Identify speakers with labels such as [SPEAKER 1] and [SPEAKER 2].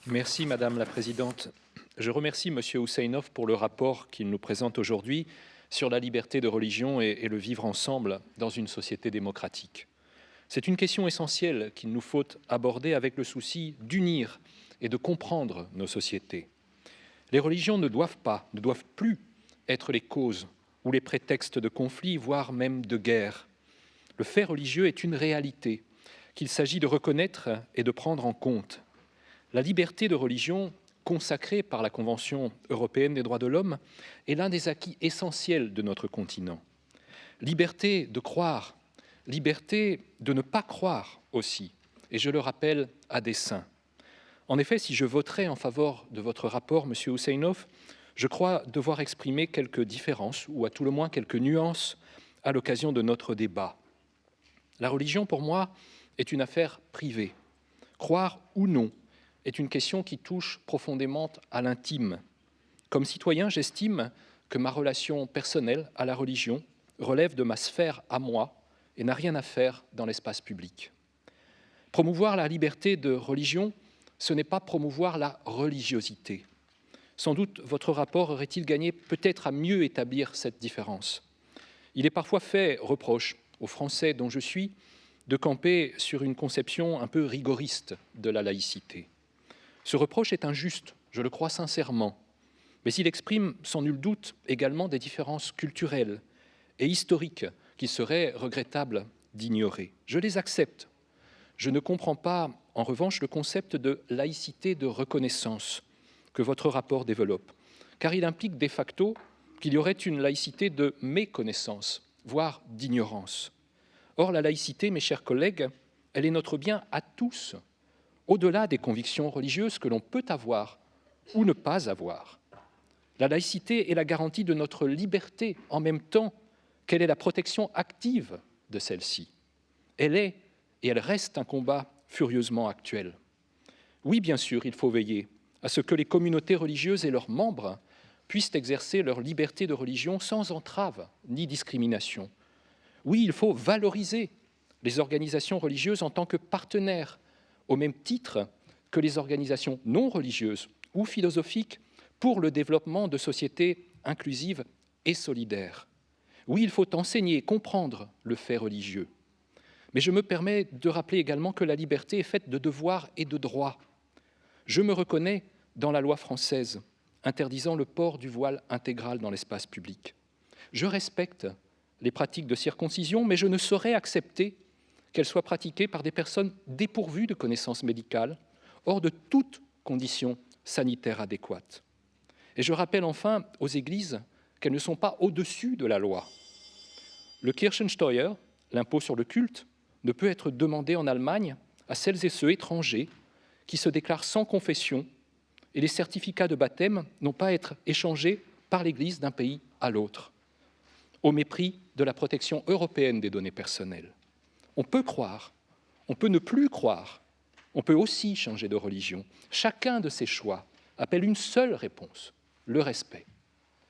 [SPEAKER 1] Merci Madame la Présidente. Je remercie Monsieur Huseynov pour le rapport qu'il nous présente aujourd'hui sur la liberté de religion et le vivre ensemble dans une société démocratique. C'est une question essentielle qu'il nous faut aborder avec le souci d'unir et de comprendre nos sociétés. Les religions ne doivent plus être les causes ou les prétextes de conflits, voire même de guerre. Le fait religieux est une réalité qu'il s'agit de reconnaître et de prendre en compte. La liberté de religion, consacrée par la Convention européenne des droits de l'homme, est l'un des acquis essentiels de notre continent. Liberté de croire, liberté de ne pas croire aussi, et je le rappelle à dessein. En effet, si je voterai en faveur de votre rapport, Monsieur Huseynov, je crois devoir exprimer quelques différences, ou à tout le moins quelques nuances, à l'occasion de notre débat. La religion, pour moi, est une affaire privée. Croire ou non est une question qui touche profondément à l'intime. Comme citoyen, j'estime que ma relation personnelle à la religion relève de ma sphère à moi et n'a rien à faire dans l'espace public. Promouvoir la liberté de religion, ce n'est pas promouvoir la religiosité. Sans doute, votre rapport aurait-il gagné peut-être à mieux établir cette différence. Il est parfois fait reproche aux Français dont je suis de camper sur une conception un peu rigoriste de la laïcité. Ce reproche est injuste, je le crois sincèrement, mais il exprime sans nul doute également des différences culturelles et historiques qu'il serait regrettable d'ignorer. Je les accepte. Je ne comprends pas, en revanche, le concept de laïcité de reconnaissance que votre rapport développe, car il implique de facto qu'il y aurait une laïcité de méconnaissance, voire d'ignorance. Or, la laïcité, mes chers collègues, elle est notre bien à tous, au-delà des convictions religieuses que l'on peut avoir ou ne pas avoir. La laïcité est la garantie de notre liberté en même temps qu'elle est la protection active de celle-ci. Elle est et elle reste un combat furieusement actuel. Oui, bien sûr, il faut veiller à ce que les communautés religieuses et leurs membres puissent exercer leur liberté de religion sans entrave ni discrimination. Oui, il faut valoriser les organisations religieuses en tant que partenaires, au même titre que les organisations non religieuses ou philosophiques pour le développement de sociétés inclusives et solidaires. Oui, il faut enseigner et comprendre le fait religieux. Mais je me permets de rappeler également que la liberté est faite de devoirs et de droits. Je me reconnais dans la loi française interdisant le port du voile intégral dans l'espace public. Je respecte les pratiques de circoncision, mais je ne saurais accepter qu'elles soient pratiquées par des personnes dépourvues de connaissances médicales, hors de toute condition sanitaire adéquate. Et je rappelle enfin aux églises qu'elles ne sont pas au-dessus de la loi. Le Kirchensteuer, l'impôt sur le culte, ne peut être demandé en Allemagne à celles et ceux étrangers qui se déclarent sans confession, et les certificats de baptême n'ont pas à être échangés par l'Église d'un pays à l'autre, au mépris de la protection européenne des données personnelles. On peut croire, on peut ne plus croire, on peut aussi changer de religion. Chacun de ces choix appelle une seule réponse, le respect.